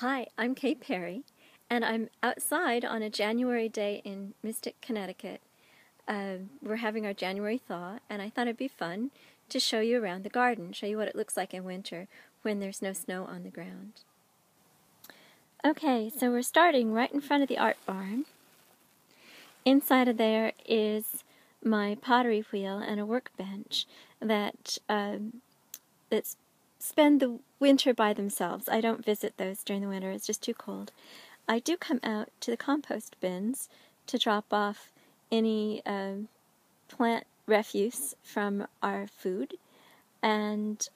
Hi, I'm Kate Pere, and I'm outside on a January day in Mystic, Connecticut. We're having our January thaw, and I thought it'd be fun to show you around the garden, show you what it looks like in winter when there's no snow on the ground. Okay, so we're starting right in front of the art barn. Inside of there is my pottery wheel and a workbench that spend the winter by themselves. I don't visit those during the winter, it's just too cold. I do come out to the compost bins to drop off any plant refuse from our food, and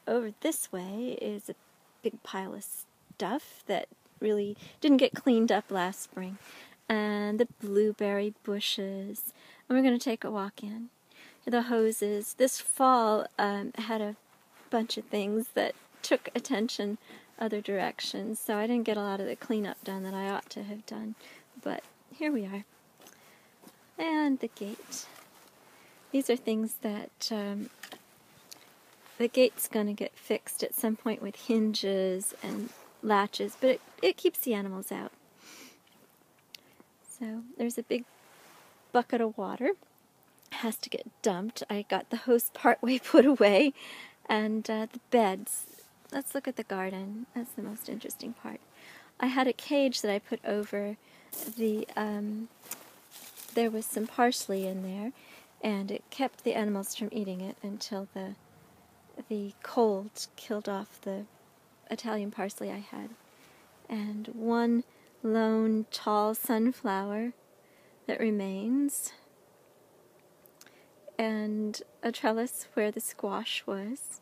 over this way is a big pile of stuff that really didn't get cleaned up last spring, and the blueberry bushes, and we're going to take a walk in. The hoses. This fall had a bunch of things that took attention other directions, so I didn't get a lot of the cleanup done that I ought to have done, but here we are. And the gate. These are things that the gate's going to get fixed at some point with hinges and latches, but it keeps the animals out. So there's a big bucket of water. It has to get dumped. I got the hose partway put away. And the beds. Let's look at the garden. That's the most interesting part. I had a cage that I put over the, there was some parsley in there, and it kept the animals from eating it until the cold killed off the Italian parsley I had. And one lone tall sunflower that remains, and a trellis where the squash was,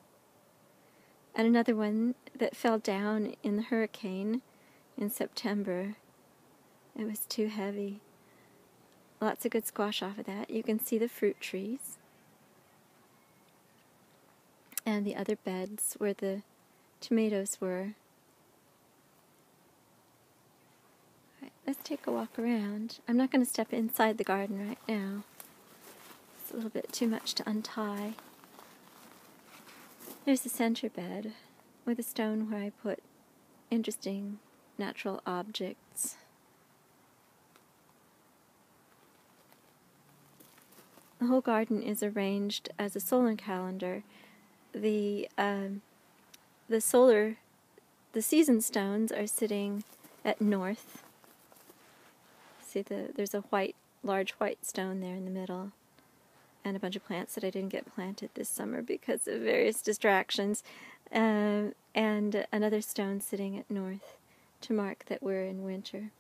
and another one that fell down in the hurricane in September. It was too heavy. Lots of good squash off of that. You can see the fruit trees and the other beds where the tomatoes were. All right, let's take a walk around. I'm not going to step inside the garden right now. It's a little bit too much to untie. There's the center bed with a stone where I put interesting natural objects. The whole garden is arranged as a solar calendar. The season stones are sitting at north. See, there's a large white stone there in the middle, and a bunch of plants that I didn't get planted this summer because of various distractions, and another stone sitting at north to mark that we're in winter.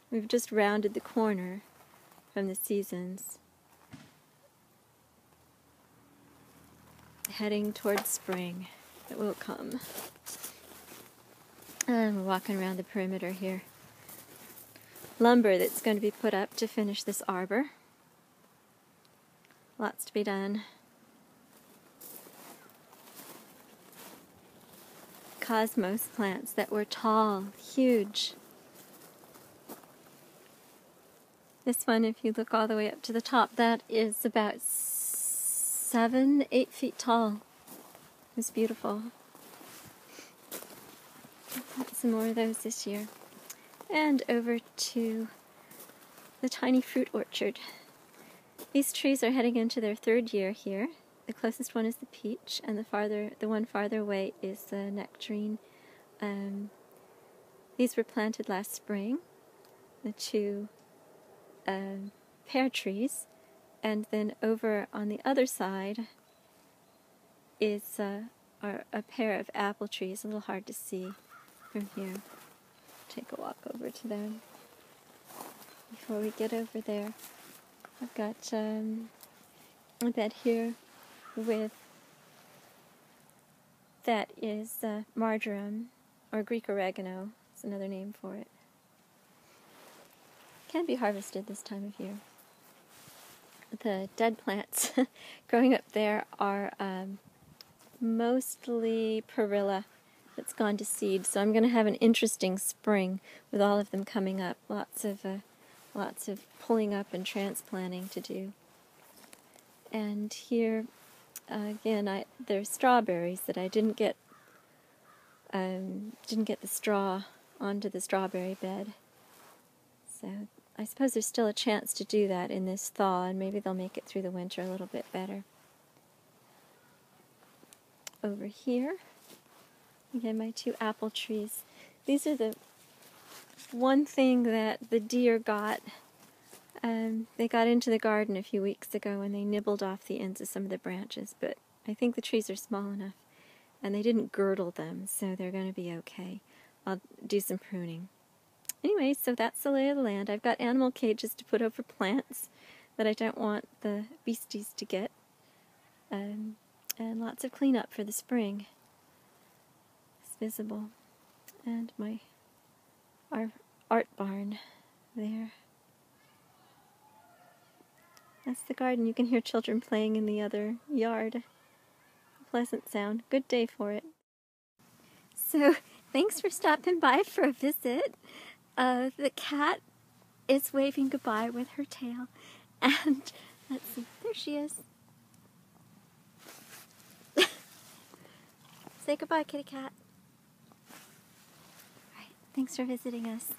We've just rounded the corner from the seasons, heading towards spring that will come. And we're walking around the perimeter here. Lumber that's going to be put up to finish this arbor. Lots to be done. Cosmos plants that were tall, huge. This one, if you look all the way up to the top, that is about 7-8 feet tall. It's beautiful. Got some more of those this year. And over to the tiny fruit orchard. These trees are heading into their third year here. The closest one is the peach, and the one farther away is the nectarine. These were planted last spring, the two pear trees, and then over on the other side is are a pair of apple trees. A little hard to see from here. Take a walk over to them before we get over there. I've got a bed here with, that is marjoram, or Greek oregano, is another name for it. Can be harvested this time of year. The dead plants growing up there are mostly perilla that's gone to seed, so I'm going to have an interesting spring with all of them coming up. Lots of pulling up and transplanting to do. And here, again, there's strawberries that I didn't get didn't get the straw onto the strawberry bed. So I suppose there's still a chance to do that in this thaw, and maybe they'll make it through the winter a little bit better. Over here, again, my 2 apple trees. These are the one thing that the deer got. They got into the garden a few weeks ago and they nibbled off the ends of some of the branches, but I think the trees are small enough and they didn't girdle them, so they're going to be okay. I'll do some pruning. Anyway, so that's the lay of the land. I've got animal cages to put over plants that I don't want the beasties to get, and lots of cleanup for the spring. It's visible. And our art barn there. That's the garden. You can hear children playing in the other yard. Pleasant sound. Good day for it. So, thanks for stopping by for a visit. The cat is waving goodbye with her tail. And, let's see, there she is. Say goodbye, kitty cat. Alright, thanks for visiting us.